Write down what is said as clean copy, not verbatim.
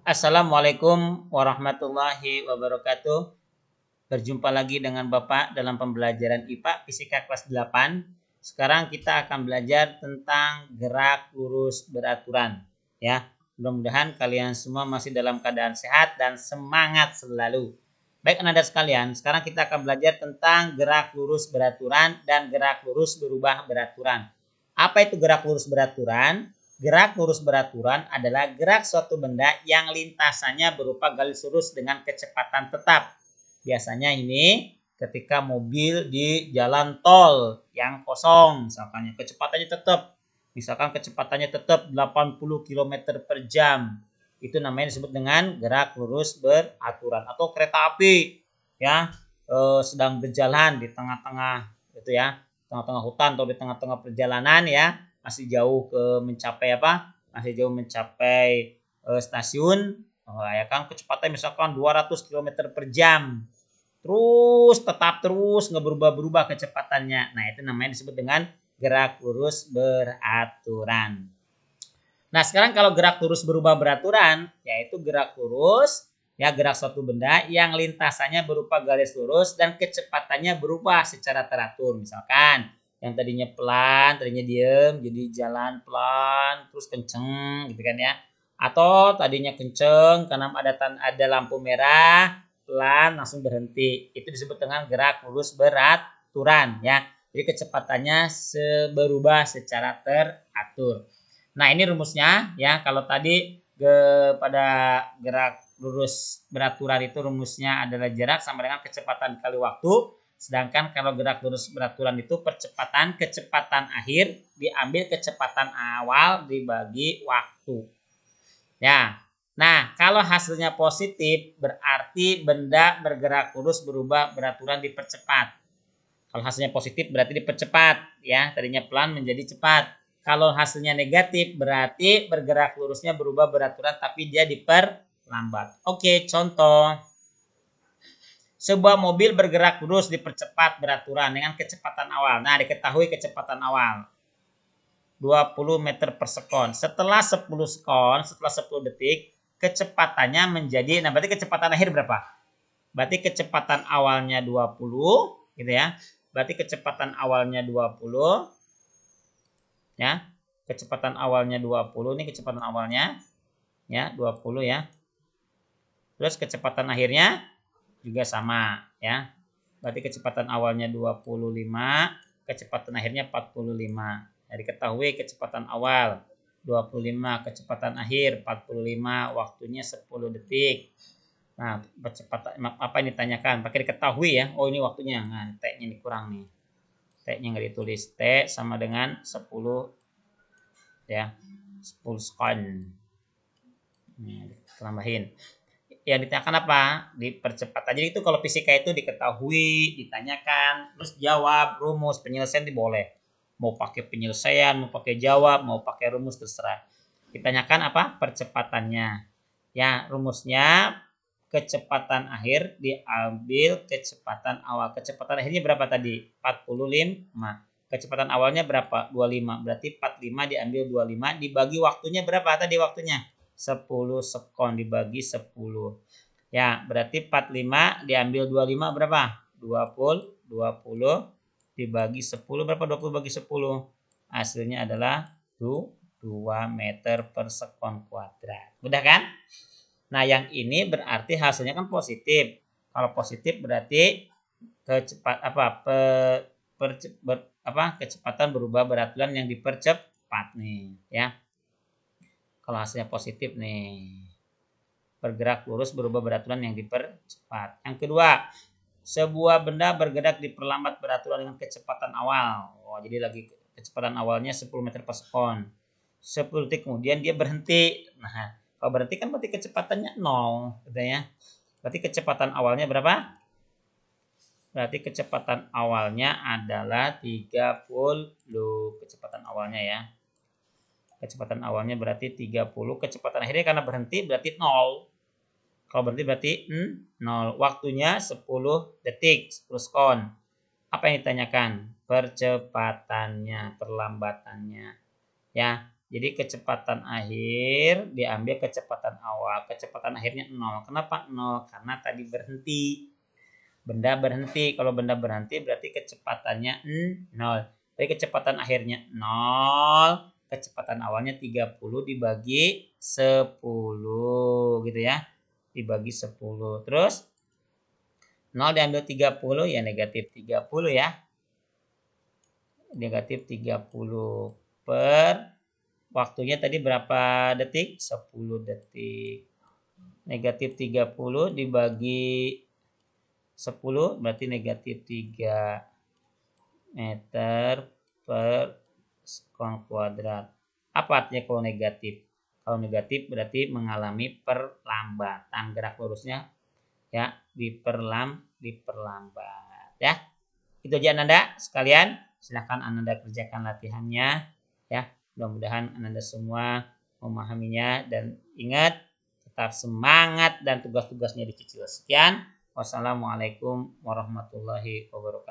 Assalamualaikum warahmatullahi wabarakatuh. Berjumpa lagi dengan Bapak dalam pembelajaran IPA Fisika kelas 8. Sekarang kita akan belajar tentang gerak lurus beraturan. Ya, mudah-mudahan kalian semua masih dalam keadaan sehat dan semangat selalu. Baik anak-anak sekalian, sekarang kita akan belajar tentang gerak lurus beraturan dan gerak lurus berubah beraturan. Apa itu gerak lurus beraturan? Gerak lurus beraturan adalah gerak suatu benda yang lintasannya berupa garis lurus dengan kecepatan tetap. Biasanya ini ketika mobil di jalan tol yang kosong, misalkan kecepatannya tetap 80 km per jam. Itu namanya disebut dengan gerak lurus beraturan. Atau kereta api ya sedang berjalan di tengah-tengah gitu ya, tengah-tengah hutan atau di tengah-tengah perjalanan ya, masih jauh mencapai stasiun. Ya kan, kecepatan misalkan 200 km per jam, tetap nggak berubah-berubah kecepatannya. Nah, itu namanya disebut dengan gerak lurus beraturan. Nah, sekarang kalau gerak lurus berubah beraturan, yaitu gerak lurus gerak suatu benda yang lintasannya berupa garis lurus dan kecepatannya berubah secara teratur. Misalkan yang tadinya pelan, tadinya diem, jadi jalan pelan terus kenceng gitu kan ya. Atau tadinya kenceng karena ada lampu merah, pelan langsung berhenti. Itu disebut dengan gerak lurus beraturan ya. Jadi kecepatannya berubah secara teratur. Nah, ini rumusnya ya. Kalau tadi pada gerak lurus beraturan itu rumusnya adalah jarak sama dengan kecepatan kali waktu. Sedangkan kalau gerak lurus beraturan itu kecepatan akhir diambil kecepatan awal dibagi waktu. Ya. Nah, kalau hasilnya positif berarti benda bergerak lurus berubah beraturan dipercepat. Kalau hasilnya positif berarti dipercepat ya, tadinya pelan menjadi cepat. Kalau hasilnya negatif berarti bergerak lurusnya berubah beraturan tapi dia diperlambat. Oke, contoh. Sebuah mobil bergerak lurus dipercepat beraturan dengan kecepatan awal. Nah, diketahui kecepatan awal 20 meter per sekon. Setelah 10 detik, kecepatannya menjadi, berarti kecepatan akhir berapa? Berarti kecepatan awalnya 20 gitu ya. Berarti kecepatan awalnya 20 ya. Kecepatan awalnya 20, ini kecepatan awalnya ya, 20 ya. Terus kecepatan akhirnya juga sama ya. Berarti kecepatan awalnya 25, kecepatan akhirnya 45. Jadi diketahui kecepatan awal 25, kecepatan akhir 45, waktunya 10 detik. Nah, percepatan apa yang ditanyakan? Pakai diketahui ya. Oh, ini waktunya. Nah, T-nya ini kurang nih. T-nya nggak ditulis. T sama dengan 10 ya. 10 sekon. Nih, tambahin. Yang ditanyakan apa? Dipercepat aja. Itu kalau fisika itu diketahui, ditanyakan, terus jawab, rumus, penyelesaian boleh. Mau pakai penyelesaian, mau pakai jawab, mau pakai rumus, terserah. Ditanyakan apa? Percepatannya. Ya, rumusnya kecepatan akhir diambil kecepatan awal. Kecepatan akhirnya berapa tadi? 45. Kecepatan awalnya berapa? 25. Berarti 45 diambil 25 dibagi waktunya berapa tadi waktunya? 10 sekon dibagi 10. Ya, berarti 45 diambil 25 berapa? 20. 20 dibagi 10 berapa? 20 bagi 10. Hasilnya adalah 2 meter per sekon kuadrat. Mudah kan? Nah, yang ini berarti hasilnya kan positif. Kalau positif berarti kecepatan berubah beraturan yang dipercepat nih ya. Kalau hasilnya positif nih, bergerak lurus berubah beraturan yang dipercepat. Yang kedua, sebuah benda bergerak diperlambat beraturan dengan kecepatan awal. Jadi lagi kecepatan awalnya 10 meter per sekon. 10 detik kemudian dia berhenti. Nah, kalau berhenti kan berarti kecepatannya 0, gitu ya. Berarti kecepatan awalnya berapa? Berarti kecepatan awalnya adalah 30. Kecepatan awalnya ya. Kecepatan awalnya berarti 30. Kecepatan akhirnya karena berhenti berarti 0. Kalau berhenti berarti 0. Waktunya 10 detik, 10 sekon. Apa yang ditanyakan? Percepatannya, perlambatannya. Ya. Jadi kecepatan akhir diambil kecepatan awal. Kecepatan akhirnya 0. Kenapa 0? Karena tadi berhenti. Benda berhenti. Kalau benda berhenti berarti kecepatannya 0. Jadi kecepatan akhirnya 0. Kecepatan awalnya 30 dibagi 10 gitu ya. Dibagi 10. Terus 0 diambil 30 ya negatif 30 ya. Negatif 30 per waktunya tadi berapa detik? 10 detik. Negatif 30 dibagi 10 berarti negatif 3 meter per sekon kuadrat. Apa artinya kalau negatif? Kalau negatif berarti mengalami perlambatan gerak lurusnya ya, diperlambat ya. Itu aja Ananda sekalian. Silahkan Ananda kerjakan latihannya ya. Mudah-mudahan Ananda semua memahaminya dan ingat tetap semangat dan tugas-tugasnya dicicil. Sekian. Wassalamualaikum warahmatullahi wabarakatuh.